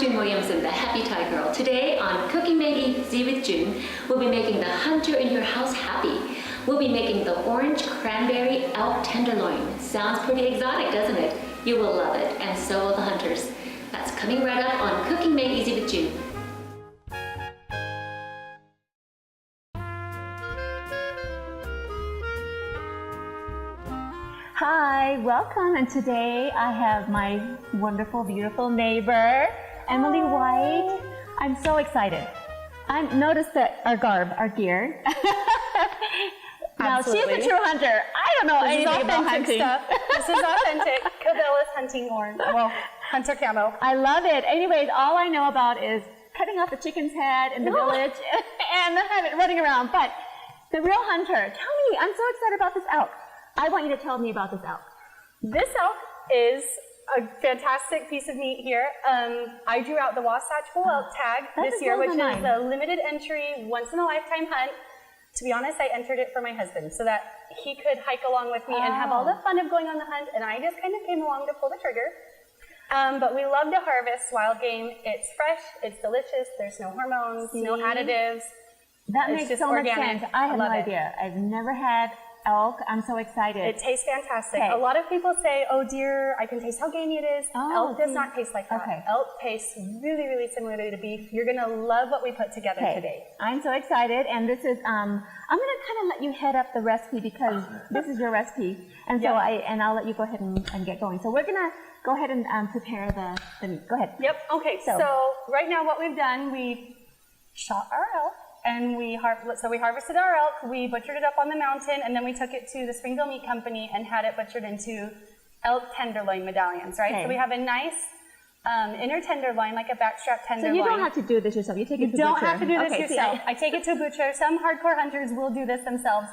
June Williamson, the Happy Thai Girl. Today on Cooking Made Easy with June, we'll be making the hunter in your house happy. We'll be making the orange cranberry elk tenderloin. Sounds pretty exotic, doesn't it? You will love it, and so will the hunters. That's coming right up on Cooking Made Easy with June. Hi, welcome, and today I have my wonderful, beautiful neighbor, Emily White. I'm so excited. Notice that our garb, our gear. Now, she's a true hunter. I don't know anything about hunting. Stuff. This is authentic. Cabella's hunting orange. Well, hunter camo. I love it. Anyways, all I know about is cutting off the chicken's head in the village and have it running around. But the real hunter, tell me, I'm so excited about this elk. I want you to tell me about this elk. This elk is a fantastic piece of meat here. I drew out the Wasatch Bull Elk tag this year, which is a limited entry, once-in-a-lifetime hunt. To be honest, I entered it for my husband so that he could hike along with me and have all the fun of going on the hunt, and I just kind of came along to pull the trigger. But we love to harvest wild game. It's fresh, it's delicious, there's no hormones, no additives. That makes so much sense. I have no idea. I've never had elk. I'm so excited. It tastes fantastic. A lot of people say, oh dear, I can taste how gamey it is. Elk does not taste like that. Elk tastes really, really similar to beef. You're going to love what we put together today. I'm so excited, and this is, I'm going to kind of let you head up the recipe because this is your recipe, and so I'll let you go ahead and get going. So we're going to go ahead and prepare the meat. Go ahead. Yep. Okay. So right now what we've done, we shot our elk. And we harvested our elk, we butchered it up on the mountain, and then we took it to the Springville Meat Company and had it butchered into elk tenderloin medallions, right? So we have a nice inner tenderloin, like a backstrap tenderloin. So you don't have to do this yourself, you take it to a butcher. You don't have to do this yourself. I take it to a butcher. Some hardcore hunters will do this themselves.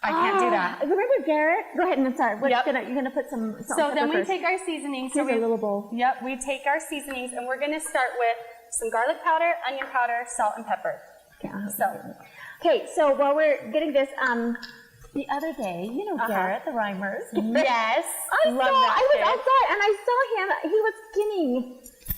I can't do that. Remember Garrett? Go ahead and start. You're going to put some So then we take our seasonings. Here's a little bowl. Yep, we take our seasonings, and we're going to start with some garlic powder, onion powder, salt, and pepper. So while we're getting this, the other day, you know Garrett, the Rhymers. Yes, I was outside and I saw him. He was skinning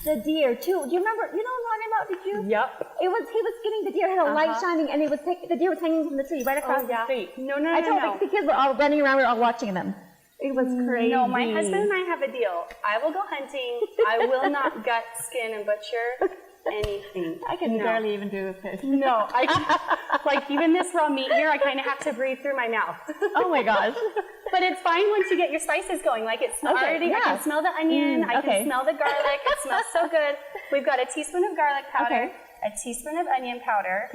the deer too. Do you remember? You know what I'm talking about? Did you? Yep. He was skinning the deer. Had a light shining, and the deer was hanging from the tree right across the street. I told the kids were all running around. We were all watching them. It was crazy. No, my husband and I have a deal. I will go hunting. I will not gut, skin, and butcher anything. I can barely even do a fish. No, like even this raw meat here, I kind of have to breathe through my mouth. Oh my gosh. But it's fine once you get your spices going. Like it's already, I can smell the onion, I can smell the garlic, it smells so good. We've got a teaspoon of garlic powder, a teaspoon of onion powder.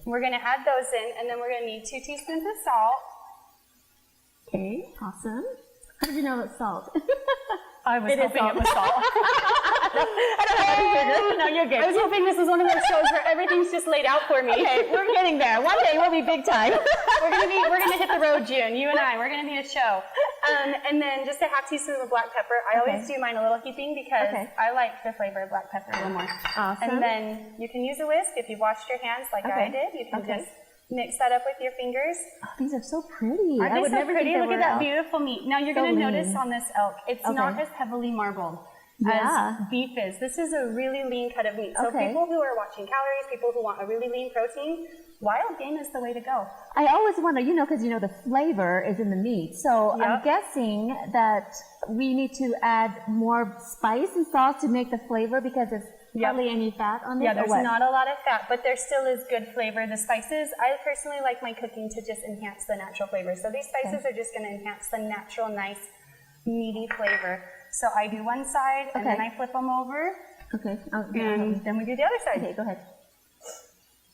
We're going to add those in, and then we're going to need 2 teaspoons of salt. Okay, awesome. How did you know it's salt? I was hoping it was salt. I don't know. No, you're good. I was hoping this was one of those shows where everything's just laid out for me. Okay, we're getting there. One day we'll be big time. We're gonna hit the road, June. You and I, we're gonna need a show. And then just a half teaspoon of black pepper. I always do mine a little heaping because I like the flavor of black pepper a little more. Awesome. And then you can use a whisk if you washed your hands like I did. You can just mix that up with your fingers. Oh, these are so pretty. Aren't they so pretty? Look at that beautiful meat. Now you're going to notice on this elk, it's not as heavily marbled as beef is. This is a really lean cut of meat. So people who are watching calories, people who want a really lean protein, wild game is the way to go. I always wonder, because the flavor is in the meat. So I'm guessing that we need to add more spice and sauce to make the flavor because it's hardly any fat on it. Yeah, there's not a lot of fat, but there still is good flavor. The spices, I personally like my cooking to just enhance the natural flavor. So these spices are just going to enhance the natural, nice, meaty flavor. So I do one side, and then I flip them over. Okay. And then we do the other side. Okay, go ahead.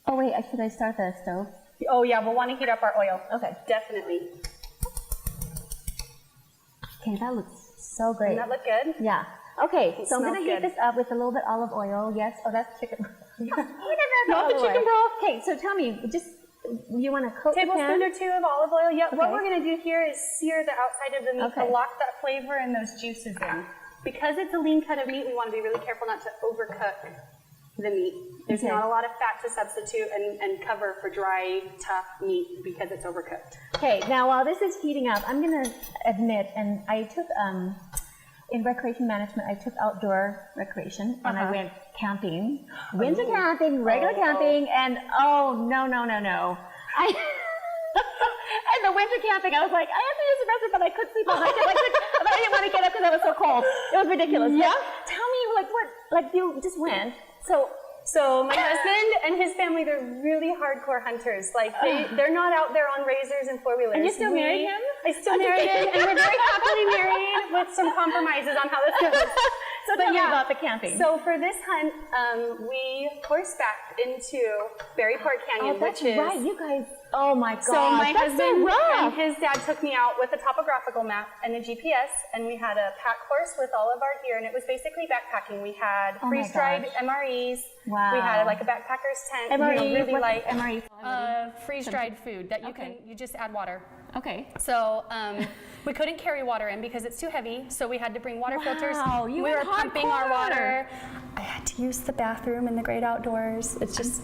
Oh wait, should I start the stove? Oh yeah, we'll want to heat up our oil. Okay. Definitely. Okay, that looks so great. Doesn't that look good? Yeah. Okay, so I'm going to heat this up with a little bit olive oil. Yes. Oh, that's chicken. Not the chicken broth. Okay, so tell me, you want to coat the pan? Tablespoon or 2 of olive oil. Yep. What we're going to do here is sear the outside of the meat to lock that flavor and those juices in. Because it's a lean cut of meat, we want to be really careful not to overcook the meat. There's not a lot of fat to substitute and cover for dry, tough meat because it's overcooked. Okay, now while this is heating up, I'm going to admit, and I took in recreation management, I took outdoor recreation and I went camping, winter camping, regular camping, and no. And the winter camping, I was like, I have to use the restroom, but I couldn't sleep all night. But I didn't want to get up because it was so cold. It was ridiculous. Yeah. But tell me, what you just went. So my husband and his family, they're really hardcore hunters. Like they're not out there on razors and four-wheelers. And you still married him? I still married him, and we're very happily married with some compromises on how this goes. So tell me about the camping. So for this hunt, we horsebacked into Berry Park Canyon, that's which is right. You guys. Oh my God. So my that's husband so rough. and his dad took me out with a topographical map and a GPS, and we had a pack horse with all of our gear, and it was basically backpacking. We had freeze-dried MREs. Wow. We had like a backpacker's tent. MRE, really light. MRE. Freeze-dried food that you just add water. Okay. So we couldn't carry water in because it's too heavy, so we had to bring water filters. You we were pumping our hardcore. water. I had to use the bathroom in the great outdoors. It's just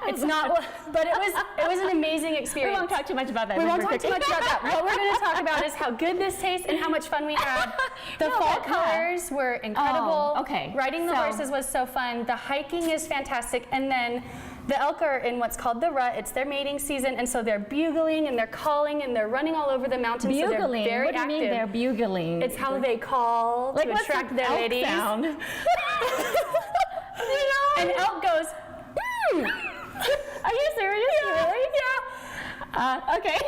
it's not, but it was an amazing experience. We won't talk too much about that. We won't talk too much about that. What we're going to talk about is how good this tastes and how much fun we had. The fall colors were incredible. Oh, okay. Riding the horses was so fun. The hiking is fantastic. And then the elk are in what's called the rut. It's their mating season, and so they're bugling and they're calling and they're running all over the mountains. Bugling? So they're very what do you active. mean they're bugling? It's how they call like to attract their elk ladies. Sound? And elk goes, Are you serious? yeah. Really? Yeah. Okay.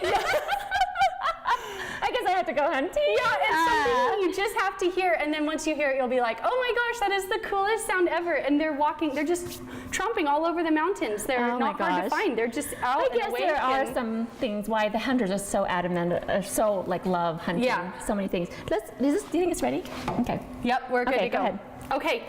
I guess I have to go hunting. Yeah, it's something you just have to hear, and then once you hear it, you'll be like, oh my gosh, that is the coolest sound ever. And they're just tromping all over the mountains. They're not hard to find. They're just out I and guess awake. there are some things why the hunters are so adamant, so love hunting. Yeah. So many things. Do you think it's ready? Okay. Yep, we're good to go. ahead. Okay.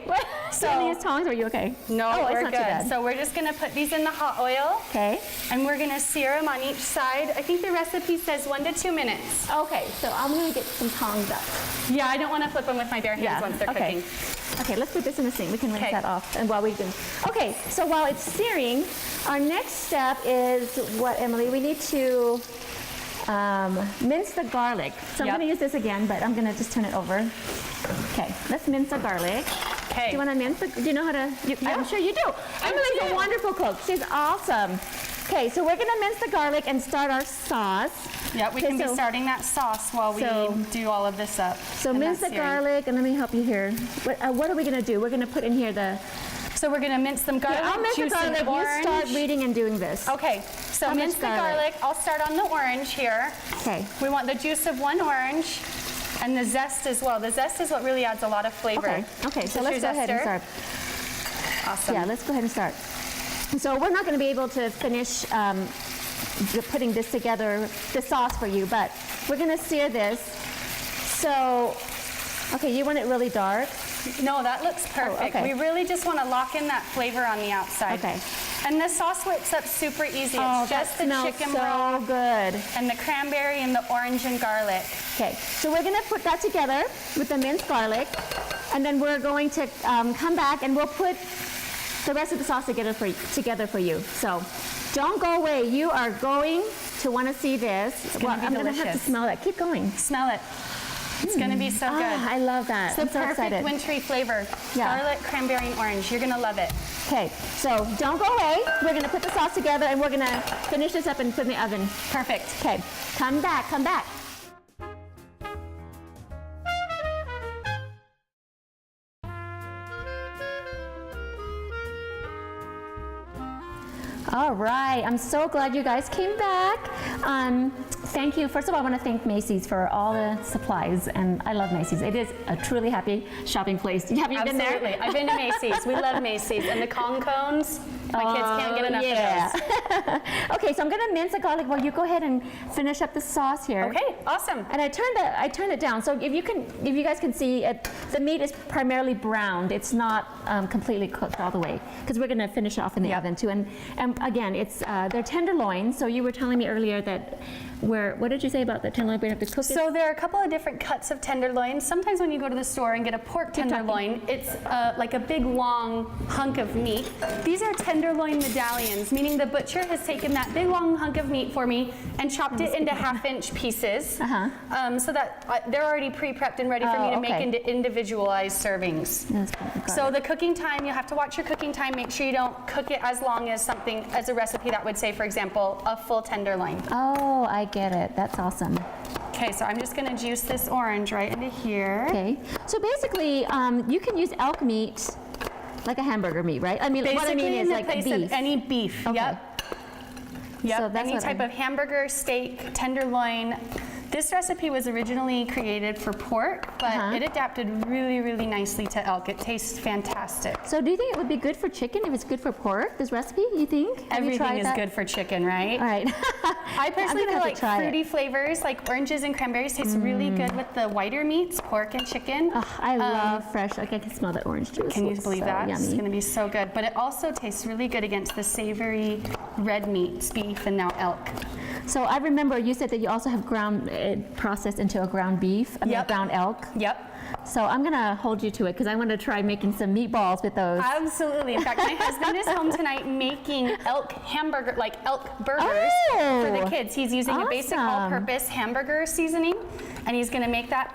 So any tongs? Are you okay? No, it's we're not too good. bad. So we're just gonna put these in the hot oil. Okay. And we're gonna sear them on each side. I think the recipe says 1 to 2 minutes. Okay, so I'm gonna get some tongs up. Yeah, I don't want to flip them with my bare hands once they're cooking. Okay, let's put this in the sink. We can rinse that off. And while we can. Okay, so while it's searing, our next step is what, Emily? We need to mince the garlic. So I'm going to use this again, but I'm going to just turn it over. Okay, let's mince the garlic. Okay. Do you want to mince the? Do you know how to? I'm sure you do. Emily's a wonderful cook. She's awesome. Okay, so we're going to mince the garlic and start our sauce. Yeah, we can be starting that sauce while we do all of this up. So mince the garlic, and let me help you here. What are we going to do? We're going to put in here the... So we're going to mince them garlic, I'll mince the garlic. You start reading and doing this. Okay, so mince the garlic. I'll start on the orange here. Okay. We want the juice of 1 orange and the zest as well. The zest is what really adds a lot of flavor. Okay, so let's go ahead and start. Awesome. Yeah, let's go ahead and start. So we're not going to be able to finish putting this together, the sauce for you, but we're going to sear this. So, okay, you want it really dark? No, that looks perfect. Oh, okay. We really just want to lock in that flavor on the outside. Okay. And the sauce whips up super easy. It's just the chicken so broth good. and the cranberry and the orange and garlic. Okay, so we're going to put that together with the minced garlic, and then we're going to come back and we'll put the rest of the sauce together for you. So don't go away. You are going to want to see this. It's going to be delicious. I'm going to have to smell that. Keep going. Smell it. It's going to be so good. I love that. It's the perfect wintry flavor. Garlic, cranberry, and orange. You're going to love it. Okay, so don't go away. We're going to put the sauce together and we're going to finish this up and put in the oven. Perfect. Okay, come back, come back. All right, I'm so glad you guys came back. Thank you. First of all, I want to thank Macy's for all the supplies, and I love Macy's. It is a truly happy shopping place. Have you been there? Absolutely. I've been to Macy's. We love Macy's. And the Kong cones, my kids can't get enough of those. Okay, so I'm going to mince the garlic while you go ahead and finish up the sauce here. Okay, awesome. And I turned it down. So if you guys can see, the meat is primarily browned. It's not completely cooked all the way, because we're going to finish it off in the oven too. And again, it's they're tenderloin. So you were telling me earlier that what did you say about the tenderloin? We have to cook it? So there are a couple of different cuts of tenderloin. Sometimes when you go to the store and get a pork tenderloin, it's like a big long hunk of meat. These are tenderloin tenderloin medallions, meaning the butcher has taken that big long hunk of meat for me and chopped it into half-inch pieces, so that they're already pre-prepped and ready for me to make into individualized servings. So the cooking time, you have to watch your cooking time. Make sure you don't cook it as long as a recipe that would say, for example, a full tenderloin. Oh, I get it. That's awesome. Okay, so I'm just going to juice this orange right into here. Okay, so basically, you can use elk meat like a hamburger meat, right? I mean, Basically, what I mean is like place beef. of any beef. Okay. Yep. Yep. So that's any type of hamburger, steak, tenderloin. This recipe was originally created for pork, but it adapted really, really nicely to elk. It tastes fantastic. So do you think it would be good for chicken if it's good for pork, this recipe, you think? Everything is good for chicken, right? All right. I personally feel like fruity flavors, like oranges and cranberries, taste really good with the whiter meats, pork and chicken. Oh, I love fresh, like I can smell that orange juice. Can you believe that? Yummy. It's gonna be so good. But it also tastes really good against the savory red meats, beef and now elk. So I remember you said that you also have ground processed into a ground beef, a ground elk. Yep. So I'm gonna hold you to it because I want to try making some meatballs with those. Absolutely. In fact, my husband is home tonight making elk hamburger, like elk burgers for the kids. He's using a basic all-purpose hamburger seasoning, and he's gonna make that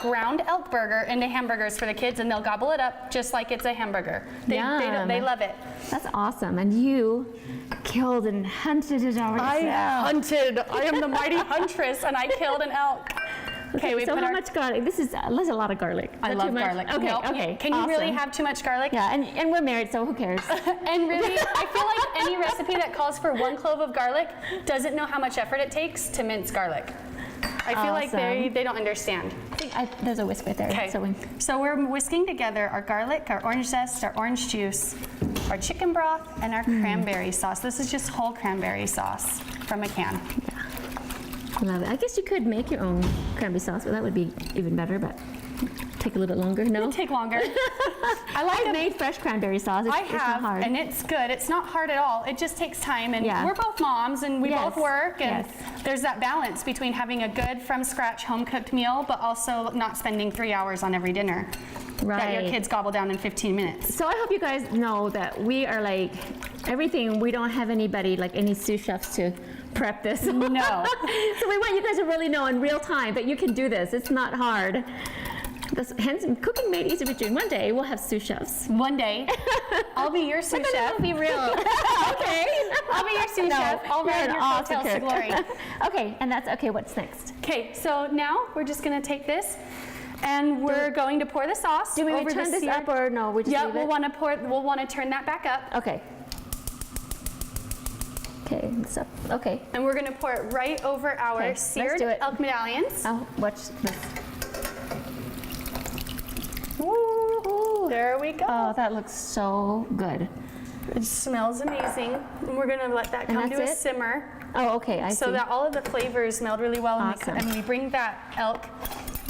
ground elk burger into hamburgers for the kids, and they'll gobble it up just like it's a hamburger. They love it. That's awesome. And you killed and hunted it already. I hunted. I am the mighty huntress, and I killed an elk. Okay, so how much garlic? There's a lot of garlic. I love garlic. Okay, nope. okay. Can you really have too much garlic? Yeah, and we're married, so who cares? And really, I feel like any recipe that calls for 1 clove of garlic doesn't know how much effort it takes to mince garlic. I feel like they don't understand. There's a whisk right there. Okay, so we're whisking together our garlic, our orange zest, our orange juice, our chicken broth, and our cranberry sauce. This is just whole cranberry sauce from a can. Love it. I guess you could make your own cranberry sauce, but that would be even better, but take a little bit longer. No? It'll take longer. I've made fresh cranberry sauce. It's not hard. And it's good. It's not hard at all. It just takes time, and we're both moms, and we both work, and there's that balance between having a good, from-scratch, home-cooked meal, but also not spending 3 hours on every dinner that your kids gobble down in 15 minutes. So I hope you guys know that we are like everything. We don't have anybody, like any sous chefs to prep this. No. So we want you guys to really know in real time that you can do this. It's not hard. Hence, cooking made easy with June. One day we'll have sous chefs. One day, I'll be your sous chef. Be real. Okay. I'll be your sous chef. I'll ride your coattails to glory. Okay, and that's okay. What's next? Okay, so now we're just gonna take this, and we're going to pour the sauce. Do we turn this up or no? We just leave it? We'll want to turn that back up. Okay. Okay, so okay. And we're gonna pour it right over our seared elk medallions. Oh, watch this. Ooh, there we go. Oh, that looks so good. It smells amazing. And we're gonna let that come to a simmer. Oh, okay, I see. So that all of the flavors meld really well, Awesome. and we bring that elk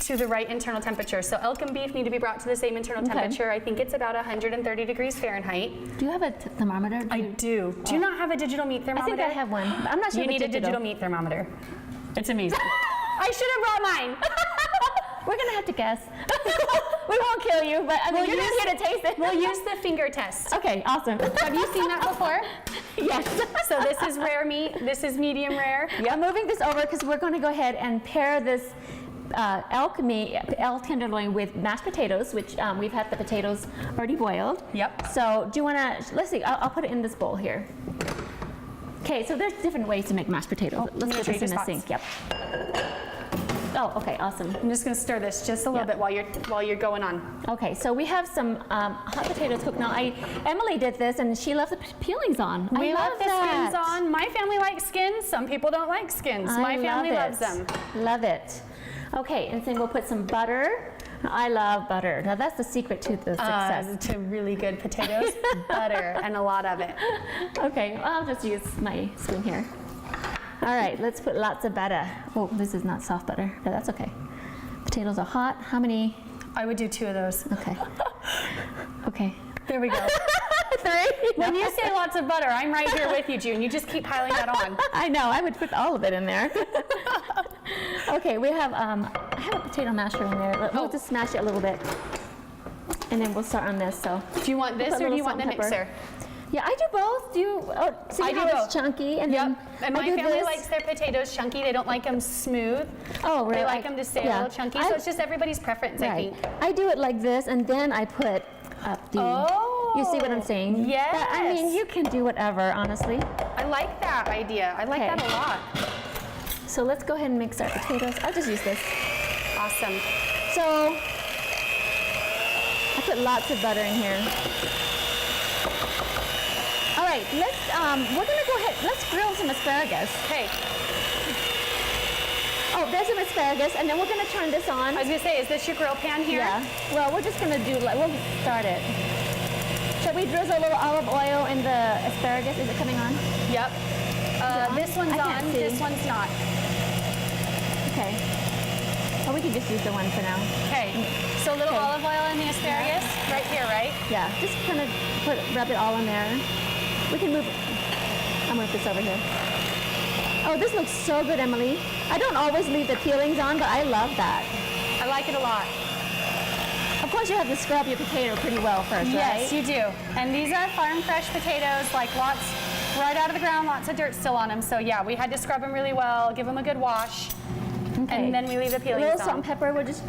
to the right internal temperature. So elk and beef need to be brought to the same internal temperature. I think it's about 130 degrees Fahrenheit. Do you have a thermometer? I do. Do you not have a digital meat thermometer? I think I have one. I'm not sure. You need a digital meat thermometer. It's amazing. I should have brought mine. We're gonna have to guess. We won't kill you, but I mean, you're just here to taste it. We'll use the finger test. Okay, awesome. Have you seen that before? Yes. So this is rare meat. This is medium rare. Yep. I'm moving this over because we're going to go ahead and pair this elk tenderloin with mashed potatoes, which we've had the potatoes already boiled. Yep. So do you want to? Let's see. I'll put it in this bowl here. Okay. So there's different ways to make mashed potatoes. Let's put this in the sink. Yep. Oh, okay, awesome. I'm just gonna stir this just a little bit while you're going on. Okay, so we have some hot potatoes cooked now. Emily did this, and she left the peelings on. We love the skins on. My family likes skins. Some people don't like skins. My family loves them. Love it. Okay, and then we'll put some butter. I love butter. Now that's the secret to the success. To really good potatoes, butter, and a lot of it. Okay, well, I'll just use my spoon here. All right, let's put lots of butter. Oh, this is not soft butter, but that's okay. Potatoes are hot. How many? I would do 2 of those. Okay. Okay. There we go. 3? When you say lots of butter, I'm right here with you, June. You just keep piling that on. I know. I would put all of it in there. Okay, we have I have a potato masher in there. We'll just smash it a little bit, and then we'll start on this. So. Do you want this or do you want the mixer? Yeah, I do both. See I do how it's both. chunky, and then And I my do family this. likes their potatoes chunky. They don't like them smooth. Oh, really? They like them to stay a little chunky. So it's just everybody's preference, I think. I do it like this, and then I put up the. Oh. You see what I'm saying? Yes. I mean, you can do whatever, honestly. I like that idea. I like that a lot. So let's go ahead and mix our potatoes. I'll just use this. Awesome. So I put lots of butter in here. All right, we're gonna go ahead, let's grill some asparagus. Okay. Oh, there's some asparagus, and then we're gonna turn this on. I was gonna say, is this your grill pan here? Yeah, well, we're just gonna we'll start it. Shall we drizzle a little olive oil in the asparagus? Is it coming on? Yep. This one's I can't on, see. this one's not. Okay. Or we can just use the one for now. Okay. So a little Okay. olive oil in the asparagus, right here, right? Yeah, just kind of rub it all in there. We can move, I'll move this over here. Oh, this looks so good, Emily. I don't always leave the peelings on, but I love that. I like it a lot. Of course, you have to scrub your potato pretty well first, Yes, right? you do. And these are farm fresh potatoes, like lots, right out of the ground, lots of dirt still on them. So yeah, we had to scrub them really well, give them a good wash, and then we leave the A peelings little on. salt and pepper, we'll just,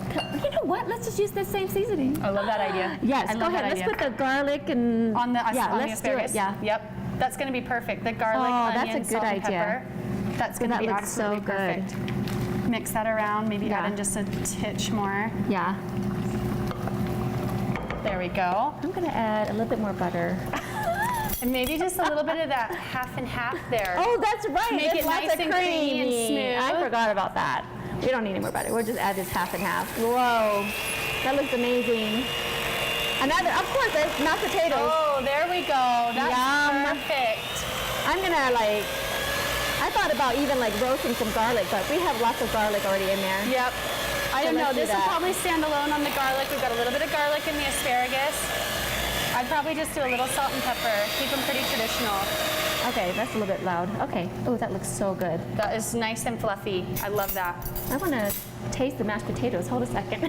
you know what? Let's just use the same seasoning. I love that idea. Yes, I go love ahead. that Let's idea. put the garlic and on the yeah, on the let's do asparagus. it. Yeah. Yep. That's going to be perfect. The garlic, Oh, that's a onion, good salt, and idea. pepper. That's going to that be looks so absolutely good. perfect. Mix that around. Maybe Yeah. add in just a titch more. Yeah. There we go. I'm gonna add a little bit more butter. And maybe just a little bit of that half and half there. Oh, that's right. Make There's it lots nice of and creamy and smooth. I forgot about that. We don't need any more butter. We'll just add this half and half. Whoa, that looks amazing. Another, of course, there's mashed potatoes. Oh, there we go. That's Yum. perfect. I'm gonna I thought about even like roasting some garlic, but we have lots of garlic already in there. Yep. I don't know. let's do This will that. probably stand alone on the garlic. We've got a little bit of garlic in the asparagus. I'd probably just do a little salt and pepper. Keep them pretty traditional. Okay, that's a little bit loud. Okay. Oh, that looks so good. That is nice and fluffy. I love that. I want to taste the mashed potatoes. Hold a second.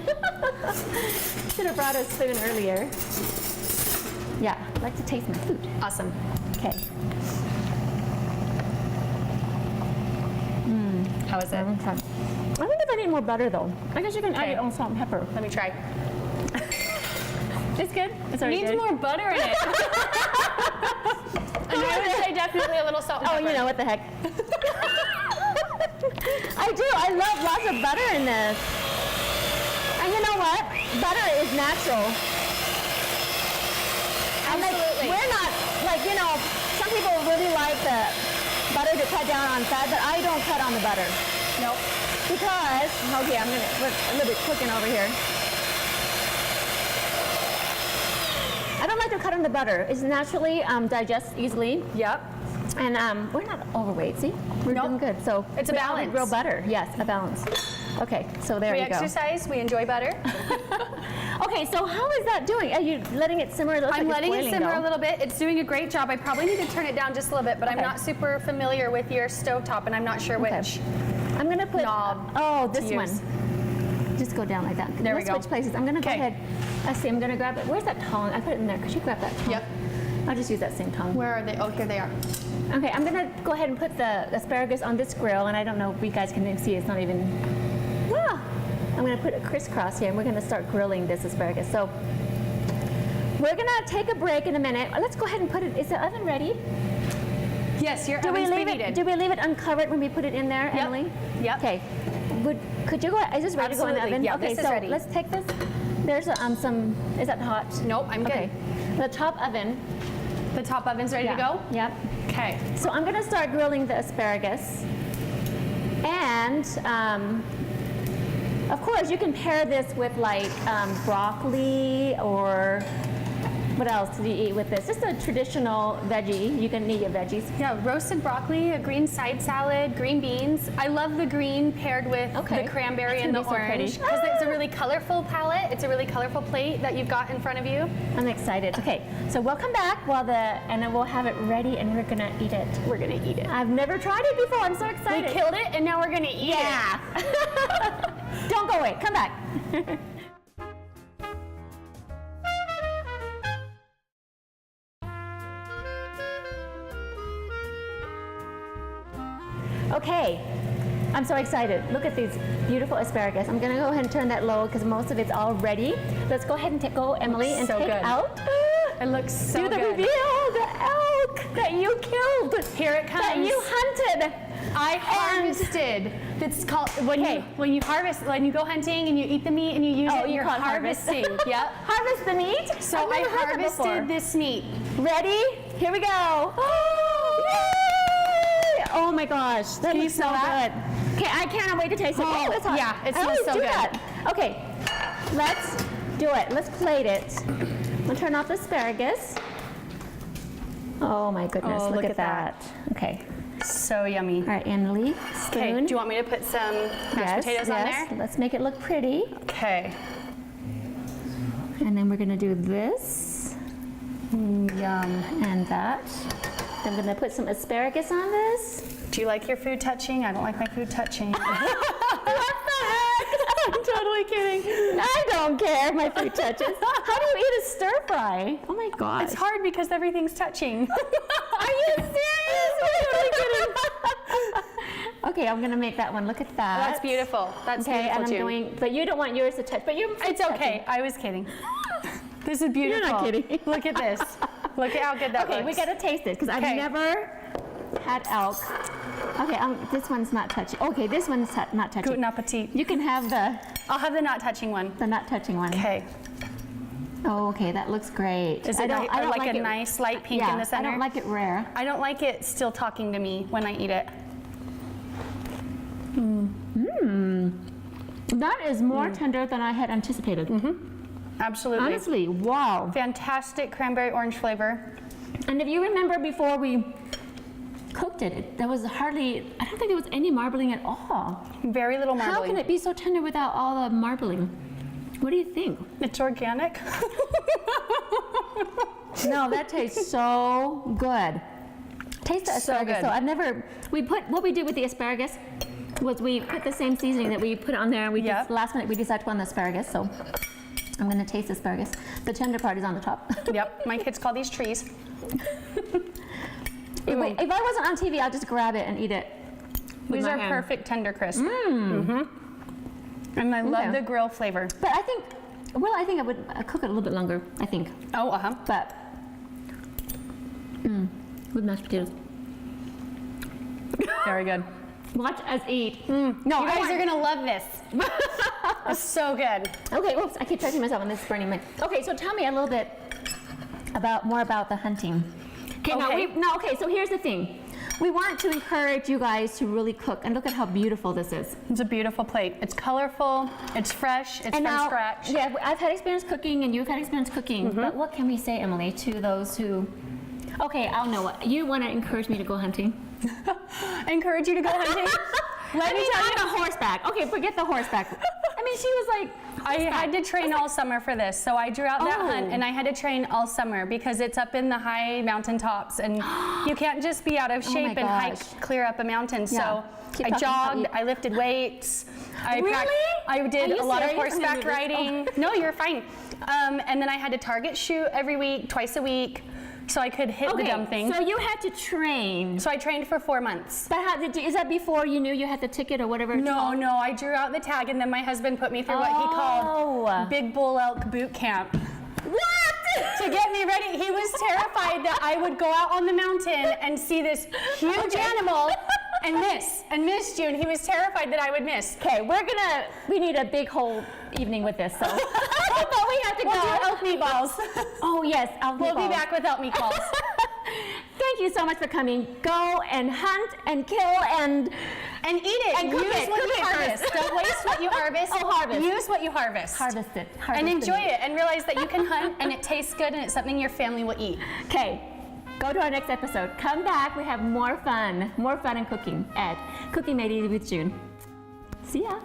Should have brought a spoon earlier. Yeah, I'd like to taste my food. Awesome. Okay. How is it? I think if I need more butter though. I guess you can add Okay. your own salt and pepper. Let me try. It's good. It's already Needs good. more butter in it. And I would say definitely a little salt and Oh, pepper. you know what the heck. I do. I love lots of butter in this. And you know what? Butter is natural. And Absolutely. we're not like, some people really like the butter to cut down on fat, but I don't cut on the butter. Nope. Because, okay, we're a little bit cooking over here. I don't like to cut on the butter. It's naturally digests easily. Yep. And we're not overweight, see? We're Nope. doing good. So It's a we all eat balance. real butter. Yes, a balance. Okay, so there We you go. exercise. We enjoy butter. Okay, so how is that doing? Are you letting it simmer? It looks I'm like it's letting it boiling, simmer though. a little bit. It's doing a great job. I probably need to turn it down just a little bit, but I'm Okay. not super familiar with your stovetop, and I'm not sure Okay. which. I'm gonna put. knob Oh, to this use. one. Just go down like that. There we Let's go. switch places. I'm gonna go Okay. ahead. I see. I'm gonna grab it. Where's that tongue? I put it in there. Could you grab that tongue? Yep. I'll just use that same tongue. Where are they? Oh, here they are. Okay, I'm gonna go ahead and put the asparagus on this grill, and I don't know if you guys can see. It's not even. Ah! I'm gonna put a crisscross here, and we're gonna start grilling this asparagus. So we're gonna take a break in a minute. Let's go ahead and put it. Is the oven ready? Yes, your Do we oven's leave preheated. it? Do we leave it uncovered when we put it in there, Yep. Emily? Yep. Okay. Could you go? Is this ready to go in the Absolutely. oven? Yeah, okay, this is so ready. let's take this. There's some. Is that hot? Nope, I'm good. Okay. The top oven. The top oven's ready to Yeah. go? Yep. Okay. So I'm gonna start grilling the asparagus, and of course you can pair this with like broccoli or what else do you eat with this? Just a traditional veggie. You can eat your veggies. Yeah, roasted broccoli, a green side salad, green beans. I love the green paired with Okay. the cranberry It's and the gonna be so pretty. orange because it's a really colorful palette. It's a really colorful plate that you've got in front of you. I'm excited. Okay, so we'll come back and then we'll have it ready and we're gonna eat it. We're gonna eat it. I've never tried it before. I'm so We excited. killed it and now we're gonna eat Yeah. Don't go away. Come back. Okay, I'm so excited. Look at these beautiful asparagus. I'm gonna go ahead and turn that low because most of it's all ready. Let's go ahead and go, Emily, and so take good. out. It looks so Do the good. reveal, the elk that you killed. Here it comes. That you hunted. I harvested. It's called when you harvest, when you go hunting and you eat the meat and you use it. You're call it harvest. harvesting. Yep. Harvest the meat. So I harvested this meat. Ready? Here we go. Yay! Oh my gosh, that looks so good. Okay, I cannot wait to taste it. Oh, it's hot. Yeah, it I smells always so do good. that. Okay, let's do it. Let's plate it. We'll turn off the asparagus. Oh my goodness, Oh, look look at at that. Okay, So yummy. all right, Emily, Okay, spoon. do you want me to put some mashed potatoes on there? Let's make it look pretty. Okay. And then we're gonna do this Yum. and that. Then I'm gonna put some asparagus on this. Do you like your food touching? I don't like my food touching. What the heck? I'm totally kidding. I don't care if my food touches. How do you eat a stir fry? Oh my god. It's hard because everything's touching. Are you serious? I'm totally kidding. Okay, I'm gonna make that one. Look at that. That's beautiful. That's Okay, beautiful, and I'm June. going, but you don't want yours to touch, but you're It's okay. I was kidding. This is beautiful. not kidding. Look at this. Look at how good that Okay, looks. we gotta taste it, because I've Okay. never had elk. Okay, this one's not touching. Okay, this one's not touching. Guten appetit. You can have the I'll have the not touching one. not touching one. Okay. Oh, okay, that looks great. Is it like a it, nice light pink yeah, in the center? I don't like it rare. I don't like it still talking to me when I eat it. That is more tender than I had anticipated. Absolutely. Honestly, wow. Fantastic cranberry orange flavor. And if you remember before we cooked it, there was hardly, I don't think there was any marbling at all. Very little marbling. How can it be so tender without all the marbling? What do you think? It's organic. No, that tastes so good. Taste the So asparagus. good. So I've never, what we did with the asparagus was we put the same seasoning that we put on there, and we Yep. just, last minute we decided to put on the asparagus, so I'm gonna taste the asparagus. The tender part is on the top. Yep, my kids call these trees. If I wasn't on TV, I'll just grab it and eat it. with These my are hand. perfect tender crisp. And I love Okay. the grill flavor. But I think I would cook it a little bit longer, I think. Oh, uh-huh. But, with mashed potatoes. Very good. Watch us eat. No, You you guys want- are gonna love this. It's so good. Okay, oops, I keep touching myself and this is burning my. Okay, so tell me a little bit more about the hunting. Okay, so here's the thing. We want to encourage you guys to really cook, and look at how beautiful this is. It's a beautiful plate. It's colorful, it's fresh, it's from scratch. Yeah, I've had experience cooking and you've had experience cooking, but what can we say, Emily, to those who, okay, I'll know what, you want to encourage me to go hunting? I encourage you to go hunting. Let me tell you. on a horseback. Okay, forget the horseback. I mean, she was like, I had to train all summer for this, so I drew out that hunt, Oh. and I had to train all summer because it's up in the high mountain tops, and you can't just be out of my shape and hike gosh. clear up a mountain. Yeah. So Keep I talking about jogged, you. I lifted weights. Really? I did Are you a lot of serious? I'm gonna horseback do this. riding. No, you're fine. And then I had to target shoot every week, twice a week, so I could hit the dumb thing. so you had to train. So I trained for 4 months. But how did you, is that before you knew you had the ticket or whatever it's No, called? no, I drew out the tag, and then my husband put me through what he Oh. called Big Bull Elk Boot Camp. What? To get me ready, he was terrified that I would go out on the mountain and see this huge animal and miss June. He was terrified that I would miss. Okay, we need a big whole evening with this, so. But we have to We'll go. do elk meatballs. Oh yes, elk We'll be meatballs. back with elk meatballs. Thank you so much for coming. Go and hunt and kill and And eat it. And cook Use it. what Cook you it harvest. first. Don't waste what you harvest. Oh, harvest. Use what you harvest. harvest it. And enjoy it and realize that you can hunt and it tastes good and it's something your family will eat. Okay, go to our next episode. Come back. We have more fun in cooking at Cooking Made Easy with June. See ya.